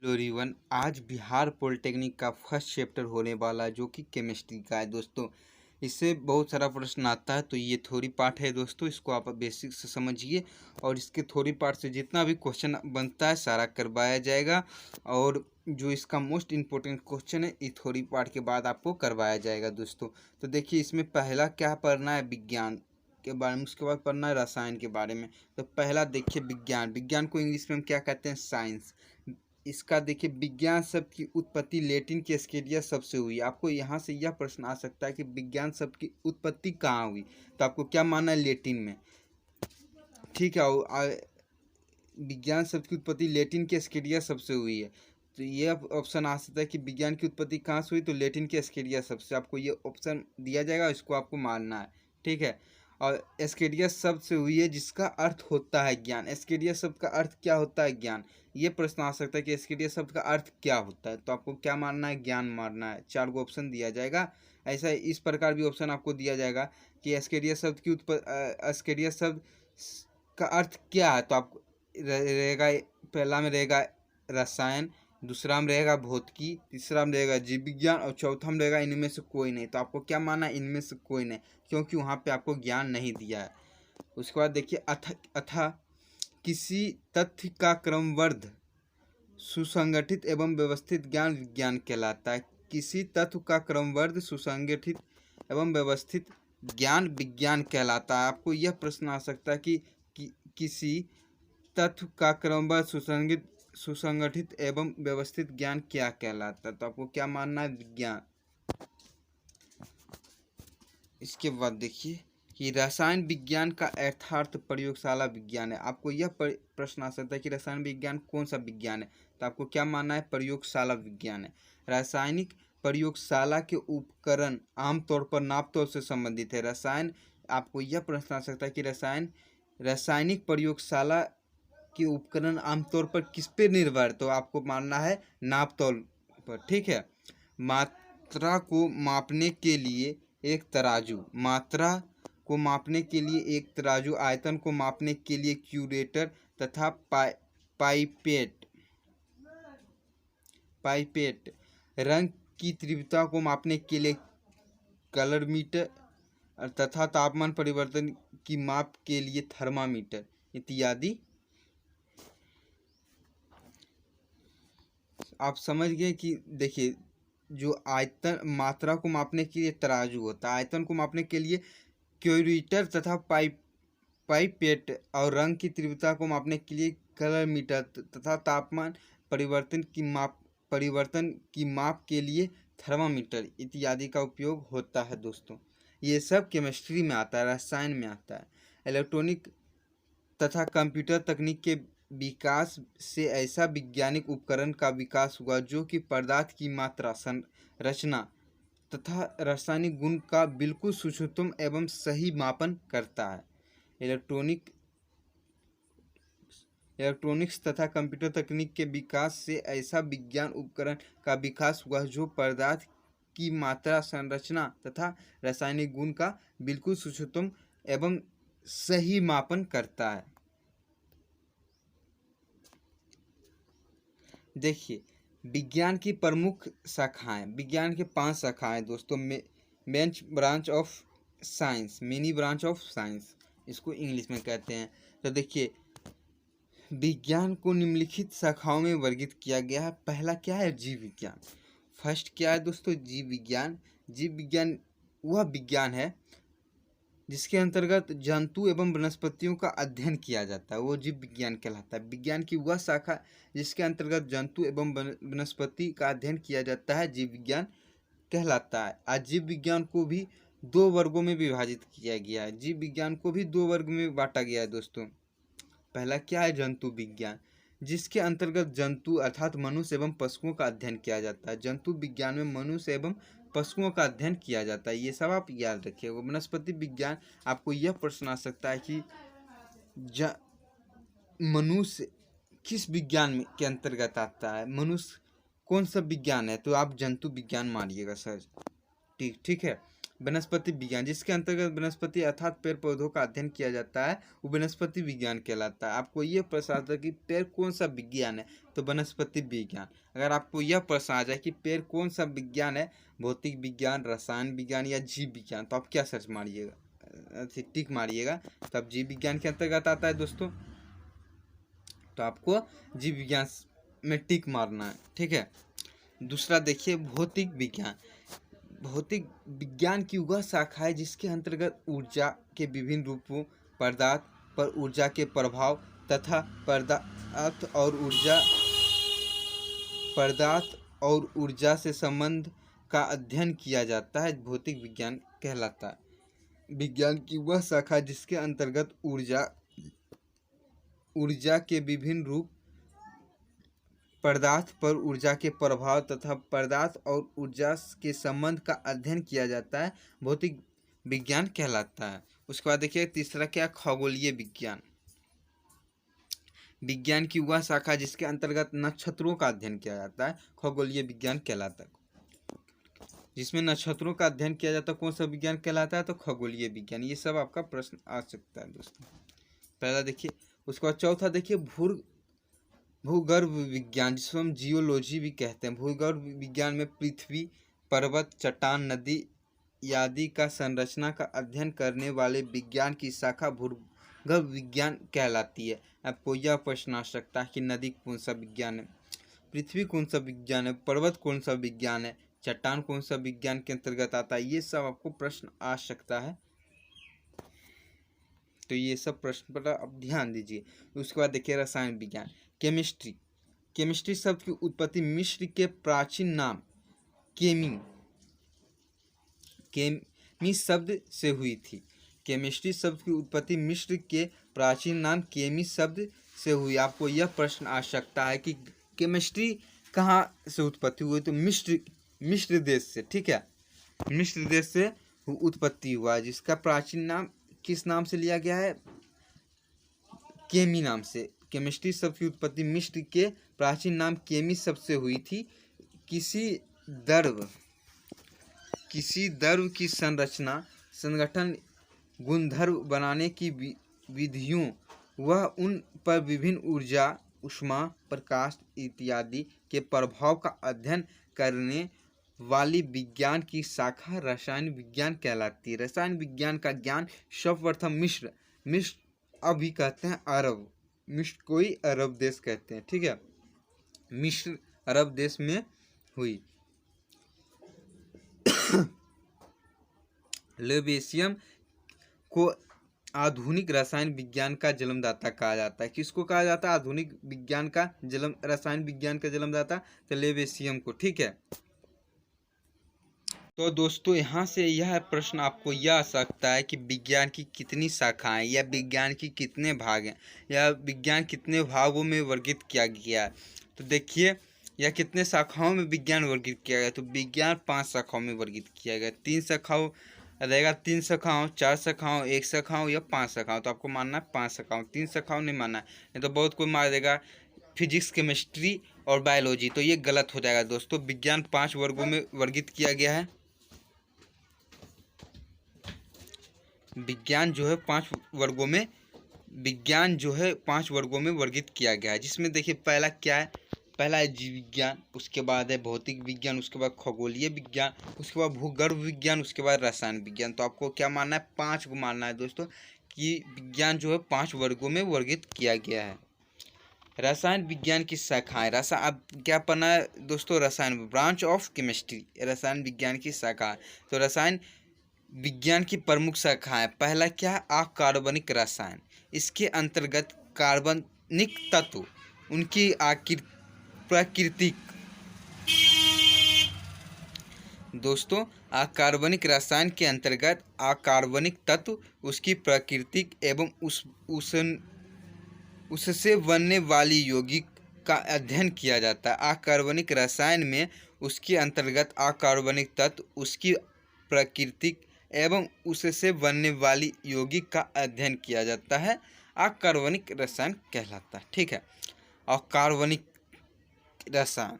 Hello everyone, आज Bihar polytechnic का first chapter होने वाला है जो कि केमिस्ट्री का है दोस्तों। इससे बहुत सारा प्रश्न आता है, तो ये थ्योरी पार्ट है दोस्तों। इसको आप बेसिक से समझिए और इसके थ्योरी पार्ट से जितना भी क्वेश्चन बनता है सारा करवाया जाएगा। और जो इसका मोस्ट इम्पोर्टेंट क्वेश्चन है ये थ्योरी पार्ट के बाद आपको करवाया जाएगा दोस्तों। तो देखिए, इसमें पहला क्या पढ़ना है, विज्ञान के बारे में, उसके बाद पढ़ना है रसायन के बारे में। तो पहला देखिए विज्ञान। विज्ञान को इंग्लिश में हम क्या कहते हैं, साइंस। इसका देखिए, विज्ञान शब्द की उत्पत्ति लैटिन के स्केडिया शब्द से हुई। आपको यहाँ से यह प्रश्न आ सकता है कि विज्ञान शब्द की उत्पत्ति कहाँ हुई, तो आपको क्या मानना है, लैटिन में। ठीक है, विज्ञान शब्द की उत्पत्ति लैटिन के स्केडिया शब्द से हुई है। तो ये ऑप्शन आ सकता है कि विज्ञान की उत्पत्ति कहाँ से हुई, तो लैटिन के स्केडिया शब्द से। आपको ये ऑप्शन दिया जाएगा, इसको आपको मानना है। ठीक है, और एस्केडिया शब्द से हुई है जिसका अर्थ होता है ज्ञान। एस्केडिया शब्द का अर्थ क्या होता है, ज्ञान। ये प्रश्न आ सकता है कि एस्केडिया शब्द का अर्थ क्या होता है, तो आपको क्या मानना है, ज्ञान मानना है। 4 गो ऑप्शन दिया जाएगा। ऐसा इस प्रकार भी ऑप्शन आपको दिया जाएगा कि एस्केडिया शब्द की एस्केडिया शब्द का अर्थ क्या है, तो आपको रहेगा, पहला में रहेगा रसायन, दूसरा में रहेगा भौतिकी, तीसरा में रहेगा जीव विज्ञान और चौथा में रहेगा इनमें से कोई नहीं। तो आपको क्या मानना है, इनमें से कोई नहीं, क्योंकि वहाँ पे आपको ज्ञान नहीं दिया है। उसके बाद देखिए, अथा किसी तथ्य का क्रमबद्ध सुसंगठित एवं व्यवस्थित ज्ञान विज्ञान कहलाता है। किसी तत्व का क्रमबद्ध सुसंगठित एवं व्यवस्थित ज्ञान विज्ञान कहलाता है। आपको यह प्रश्न आ सकता है कि किसी तत्व का क्रमबद्ध सुसंगठित एवं व्यवस्थित ज्ञान क्या कहलाता है, तो आपको क्या मानना है, विज्ञान। इसके बाद देखिए कि रसायन विज्ञान का यथार्थ प्रयोगशाला विज्ञान है। आपको यह प्रश्न आ सकता है कि रसायन विज्ञान कौन सा विज्ञान है, तो आपको क्या मानना है, प्रयोगशाला विज्ञान है। रासायनिक प्रयोगशाला के उपकरण आमतौर पर नापतोल से संबंधित है। रसायन, आपको यह प्रश्न आ सकता है कि रासायनिक प्रयोगशाला के उपकरण आमतौर पर किस पे निर्भर, तो आपको मानना है नापतोल पर। ठीक है, मात्रा को मापने के लिए एक तराजू, मात्रा को मापने के लिए एक तराजू, आयतन को मापने के लिए क्यूरेटर तथा पाइपेट, रंग की तीव्रता को मापने के लिए कलर मीटर तथा तापमान परिवर्तन की माप के लिए थर्मामीटर इत्यादि। आप समझ गए कि देखिए, जो आयतन, मात्रा को मापने के लिए तराजू होता है, आयतन को मापने के लिए क्यूरेटर तथा पाइपेट और रंग की तीव्रता को मापने के लिए कलर मीटर तथा तापमान परिवर्तन की माप के लिए थर्मामीटर इत्यादि का उपयोग होता है दोस्तों। ये सब केमिस्ट्री में आता है, रसायन में आता है। इलेक्ट्रॉनिक तथा कंप्यूटर तकनीक के विकास से ऐसा वैज्ञानिक उपकरण का विकास हुआ जो कि पदार्थ की मात्रा, संरचना तथा रासायनिक गुण का बिल्कुल सूक्ष्मतम एवं सही मापन करता है। इलेक्ट्रॉनिक्स तथा कंप्यूटर तकनीक के विकास से ऐसा विज्ञान उपकरण का विकास हुआ जो पदार्थ की मात्रा, संरचना तथा रासायनिक गुण का बिल्कुल सूक्ष्मतम एवं सही मापन करता है। देखिए, विज्ञान की प्रमुख शाखाएं, विज्ञान के 5 शाखाएं दोस्तों। Main branch of science, mini branch of science इसको इंग्लिश में कहते हैं। तो देखिए, विज्ञान को निम्नलिखित शाखाओं में वर्गीकृत किया गया है। पहला क्या है, जीव विज्ञान। फर्स्ट क्या है दोस्तों, जीव विज्ञान। जीव विज्ञान वह विज्ञान है जिसके अंतर्गत जंतु एवं वनस्पतियों का अध्ययन किया जाता है, वो जीव विज्ञान कहलाता है। विज्ञान की वह शाखा जिसके अंतर्गत जंतु एवं वनस्पति का अध्ययन किया जाता है, जीव विज्ञान कहलाता है। आज जीव विज्ञान को भी 2 वर्गों में विभाजित किया गया है। जीव विज्ञान को भी 2 वर्ग में बांटा गया है दोस्तों। पहला क्या है, जंतु विज्ञान, जिसके अंतर्गत जंतु अर्थात मनुष्य एवं पशुओं का अध्ययन किया जाता है। जंतु विज्ञान में मनुष्य एवं पशुओं का अध्ययन किया जाता है, ये सब आप याद रखिए। वनस्पति विज्ञान, आपको यह प्रश्न आ सकता है कि मनुष्य किस विज्ञान में के अंतर्गत आता है, मनुष्य कौन सा विज्ञान है, तो आप जंतु विज्ञान मानिएगा सर। ठीक है। वनस्पति विज्ञान, जिसके अंतर्गत वनस्पति अर्थात पेड़ पौधों का अध्ययन किया जाता है, वो वनस्पति विज्ञान कहलाता है। आपको ये प्रश्न आता है कि पेड़ कौन सा विज्ञान है, तो वनस्पति विज्ञान। अगर आपको यह प्रश्न आ जाए कि पेड़ कौन सा विज्ञान है, भौतिक विज्ञान, रसायन विज्ञान या जीव विज्ञान, तो आप क्या सर्च मारिएगा, टिक मारिएगा, तब जीव विज्ञान के अंतर्गत आता है दोस्तों। तो आपको जीव विज्ञान में टिक मारना है, ठीक है। दूसरा देखिए भौतिक विज्ञान। भौतिक विज्ञान की वह शाखा है जिसके अंतर्गत ऊर्जा के विभिन्न रूपों, पदार्थ पर ऊर्जा के प्रभाव तथा पदार्थ और ऊर्जा से संबंध का अध्ययन किया जाता है, भौतिक विज्ञान कहलाता है। विज्ञान की वह शाखा जिसके अंतर्गत ऊर्जा के विभिन्न रूप, पदार्थ पर ऊर्जा के प्रभाव तथा पदार्थ और ऊर्जा के संबंध का अध्ययन किया जाता है, भौतिक विज्ञान कहलाता है। उसके बाद देखिए तीसरा क्या, खगोलीय विज्ञान। विज्ञान की वह शाखा जिसके अंतर्गत नक्षत्रों का अध्ययन किया जाता है, खगोलीय विज्ञान कहलाता है। जिसमें नक्षत्रों का अध्ययन किया जाता है, कौन सा विज्ञान कहलाता है, तो खगोलीय विज्ञान। ये सब आपका प्रश्न आ सकता है दोस्तों। पहला देखिए। उसके बाद चौथा देखिए भूगर्भ विज्ञान, जिसको हम जियोलॉजी भी कहते हैं। भूगर्भ विज्ञान में पृथ्वी, पर्वत, चट्टान, नदी आदि का संरचना का अध्ययन करने वाले विज्ञान की शाखा भूगर्भ विज्ञान कहलाती है। आपको यह प्रश्न आ सकता है कि नदी कौन सा विज्ञान है, पृथ्वी कौन सा विज्ञान है, पर्वत कौन सा विज्ञान है, चट्टान कौन सा विज्ञान के अंतर्गत आता है। ये सब आपको प्रश्न आ सकता है, तो ये सब प्रश्न पर आप ध्यान दीजिए। उसके बाद देखिए रसायन विज्ञान। केमिस्ट्री शब्द की उत्पत्ति मिस्र के प्राचीन नाम केमी शब्द से हुई थी। केमिस्ट्री शब्द की उत्पत्ति मिस्र के प्राचीन नाम केमी शब्द से हुई। आपको यह प्रश्न आ सकता है कि केमिस्ट्री कहाँ से उत्पत्ति हुई, तो मिस्र देश से, ठीक है। मिस्र देश से उत्पत्ति हुआ, जिसका प्राचीन नाम किस नाम से लिया गया है, केमी नाम से। केमिस्ट्री शब्द की उत्पत्ति मिस्र के प्राचीन नाम केमी शब्द से हुई थी। किसी द्रव्य की संरचना, संगठन, गुणधर्म बनाने की विधियों, वह उन पर विभिन्न ऊर्जा, ऊष्मा, प्रकाश इत्यादि के प्रभाव का अध्ययन करने वाली विज्ञान की शाखा रसायन विज्ञान कहलाती है। रसायन विज्ञान का ज्ञान सर्वप्रथम मिस्र अभी कहते हैं अरब, मिस्र कोई अरब देश कहते हैं, ठीक है। मिस्र अरब देश में हुई। लेवेसियम को आधुनिक रसायन विज्ञान का जन्मदाता कहा जाता है। किसको कहा जाता है आधुनिक विज्ञान का रसायन विज्ञान का जन्मदाता, तो लेवेसियम को, ठीक है। तो दोस्तों यहाँ से यह प्रश्न आपको यह आ सकता है कि विज्ञान की कितनी शाखाएं या विज्ञान की कितने भाग हैं, या विज्ञान कितने भागों में वर्गीकृत किया गया है। तो देखिए या कितने शाखाओं में विज्ञान वर्गीकृत किया गया, तो विज्ञान 5 शाखाओं में वर्गीकृत किया गया। 3 शाखाओं रहेगा, 3 शाखाओं, 4 शाखाओं, 1 शाखाओं या 5 शाखाओं। तो आपको मानना है 5 शाखाओं, 3 शाखाओं नहीं मानना है, नहीं तो बहुत कोई मार देगा फिजिक्स, केमिस्ट्री और बायोलॉजी, तो ये गलत हो जाएगा दोस्तों। विज्ञान 5 वर्गों में वर्गीकृत किया गया है। विज्ञान जो है 5 वर्गों में वर्गीकृत किया गया है, जिसमें देखिए पहला क्या है, पहला है जीव विज्ञान, उसके बाद है भौतिक विज्ञान, उसके बाद खगोलीय विज्ञान, उसके बाद भूगर्भ विज्ञान, उसके बाद रसायन विज्ञान। तो आपको क्या मानना है, 5 को मानना है दोस्तों, कि विज्ञान जो है 5 वर्गों में वर्गीकृत किया गया है। रसायन विज्ञान की शाखाएं, अब क्या पढ़ना है दोस्तों, रसायन, ब्रांच ऑफ केमिस्ट्री, रसायन विज्ञान की शाखा। तो रसायन विज्ञान की प्रमुख शाखाएं, पहला क्या है, अकार्बनिक रसायन। इसके अंतर्गत कार्बनिक तत्व, उनकी प्राकृतिक, दोस्तों अकार्बनिक रसायन के अंतर्गत अकार्बनिक तत्व, उसकी प्राकृतिक एवं उससे बनने वाली यौगिक का अध्ययन किया जाता है। अकार्बनिक रसायन में उसके अंतर्गत अकार्बनिक तत्व, उसकी प्राकृतिक एवं उससे बनने वाली यौगिक का अध्ययन किया जाता है, अकार्बनिक रसायन कहलाता है, ठीक है। अकार्बनिक रसायन,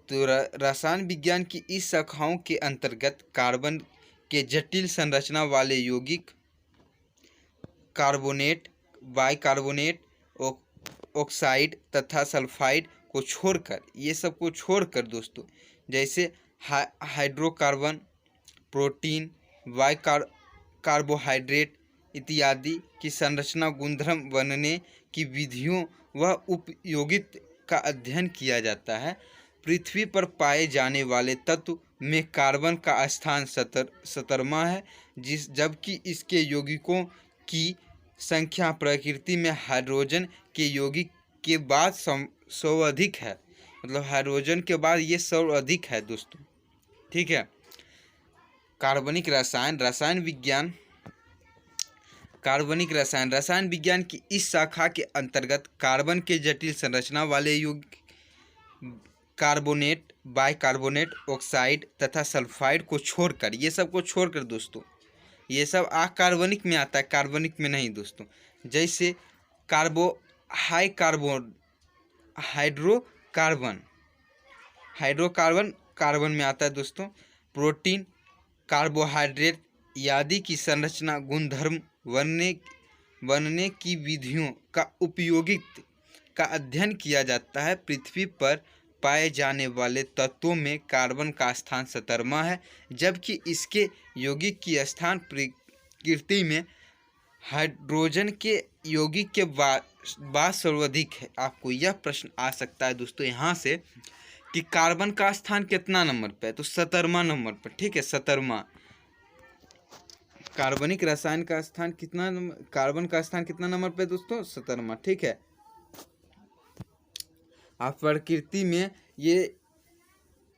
तो रसायन विज्ञान की इस शाखाओं के अंतर्गत कार्बन के जटिल संरचना वाले यौगिक, कार्बोनेट, बाइकार्बोनेट, ऑक्साइड तथा सल्फाइड को छोड़कर, ये सब को छोड़कर दोस्तों, जैसे हाइड्रोकार्बन, प्रोटीन, कार्बोहाइड्रेट इत्यादि की संरचना, गुणधर्म बनने की विधियों व उपयोगित का अध्ययन किया जाता है। पृथ्वी पर पाए जाने वाले तत्व में कार्बन का स्थान 17वां है, जबकि इसके यौगिकों की संख्या प्रकृति में हाइड्रोजन के यौगिक के बाद सर्वाधिक है। मतलब हाइड्रोजन के बाद ये सर्वाधिक है दोस्तों। ठीक है। कार्बनिक रसायन रसायन विज्ञान की इस शाखा के अंतर्गत कार्बन के जटिल संरचना वाले यौगिक, कार्बोनेट, बाइकार्बोनेट, ऑक्साइड तथा सल्फाइड को छोड़कर, ये सब को छोड़कर दोस्तों, ये सब अकार्बनिक में आता है, कार्बनिक में नहीं दोस्तों। जैसे हाइड्रोकार्बन कार्बन में आता है दोस्तों। प्रोटीन, कार्बोहाइड्रेट आदि की संरचना, गुणधर्म बनने की विधियों का उपयोगित का अध्ययन किया जाता है। पृथ्वी पर पाए जाने वाले तत्वों में कार्बन का स्थान 17वां है, जबकि इसके यौगिक की स्थान प्रकृति में हाइड्रोजन के यौगिक के बाद सर्वाधिक है। आपको यह प्रश्न आ सकता है दोस्तों यहाँ से कि कार्बन का स्थान कितना नंबर पे है, तो 17वां नंबर पर। ठीक है, 17वां। कार्बनिक रसायन का स्थान कितना नंबर, कार्बन का स्थान कितना नंबर पे दोस्तों, 17वां। ठीक है। आप प्रकृति में ये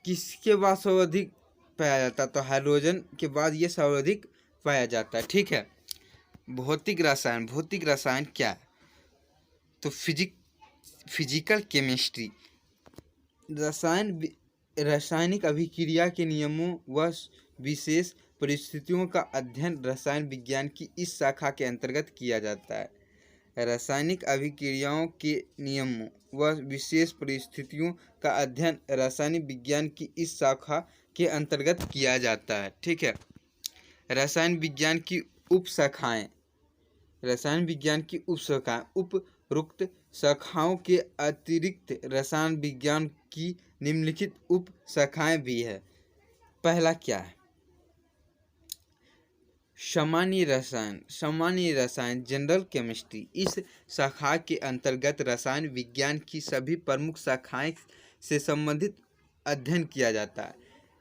किसके बाद सर्वाधिक पाया जाता है, तो हाइड्रोजन के बाद ये सर्वाधिक पाया जाता है। ठीक है। भौतिक रसायन क्या है, तो फिजिकल केमिस्ट्री, रासायनिक अभिक्रिया के नियमों व विशेष परिस्थितियों का अध्ययन रसायन विज्ञान की इस शाखा के अंतर्गत किया जाता है। रासायनिक अभिक्रियाओं के नियमों व विशेष परिस्थितियों का अध्ययन रसायन विज्ञान की इस शाखा के अंतर्गत किया जाता है। ठीक है। रसायन विज्ञान की उपशाखाएं, उपरोक्त शाखाओं के अतिरिक्त रसायन विज्ञान की निम्नलिखित उप शाखाएं भी है। पहला क्या है, सामान्य रसायन, जनरल केमिस्ट्री। इस शाखा के अंतर्गत रसायन विज्ञान की सभी प्रमुख शाखाएं से संबंधित अध्ययन किया जाता है।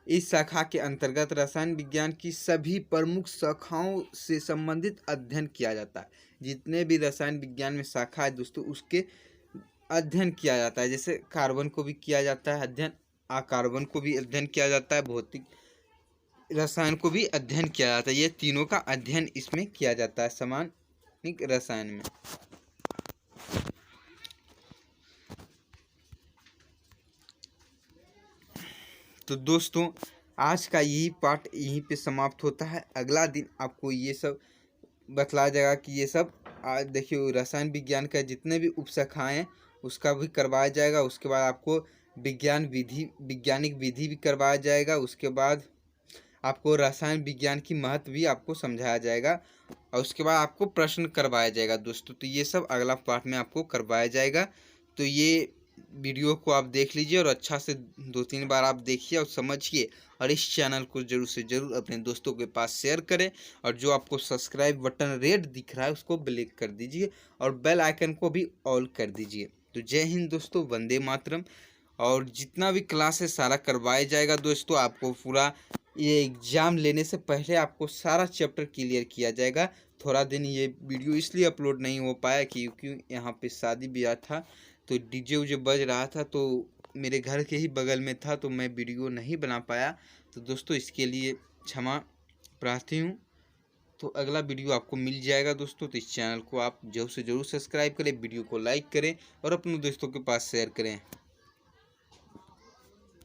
इस शाखा के अंतर्गत रसायन विज्ञान की सभी प्रमुख शाखाओं से संबंधित अध्ययन किया जाता है। जितने भी रसायन विज्ञान में शाखा है दोस्तों, उसके अध्ययन किया जाता है। जैसे कार्बन को भी किया जाता है अध्ययन, अकार्बन को भी अध्ययन किया जाता है, भौतिक रसायन को भी अध्ययन किया जाता है। ये तीनों का अध्ययन इसमें किया जाता है सामान्य रसायन में। तो दोस्तों आज का यही पार्ट यहीं पे समाप्त होता है। अगला दिन आपको ये सब बतलाया जाएगा कि ये सब आज देखिए रसायन विज्ञान का जितने भी उपशाखाएं हैं उसका भी करवाया जाएगा। उसके बाद आपको वैज्ञानिक विधि भी करवाया जाएगा। उसके बाद आपको रसायन विज्ञान की महत्व भी आपको समझाया जाएगा और उसके बाद आपको प्रश्न करवाया जाएगा दोस्तों। तो ये सब अगला पार्ट में आपको करवाया जाएगा। तो ये वीडियो को आप देख लीजिए और अच्छा से 2-3 बार आप देखिए और समझिए, और इस चैनल को जरूर से जरूर अपने दोस्तों के पास शेयर करें। और जो आपको सब्सक्राइब बटन रेड दिख रहा है उसको क्लिक कर दीजिए और बेल आइकन को भी ऑल कर दीजिए। तो जय हिंद दोस्तों, वंदे मातरम। और जितना भी क्लास है सारा करवाया जाएगा दोस्तों। आपको पूरा ये एग्ज़ाम लेने से पहले आपको सारा चैप्टर क्लियर किया जाएगा। थोड़ा दिन ये वीडियो इसलिए अपलोड नहीं हो पाया क्योंकि यहाँ पे शादी ब्याह था, तो डीजे उजे बज रहा था, तो मेरे घर के ही बगल में था, तो मैं वीडियो नहीं बना पाया। तो दोस्तों इसके लिए क्षमा प्रार्थी हूँ। तो अगला वीडियो आपको मिल जाएगा दोस्तों। तो इस चैनल को आप जरूर से जरूर सब्सक्राइब करें, वीडियो को लाइक करें और अपने दोस्तों के पास शेयर करें।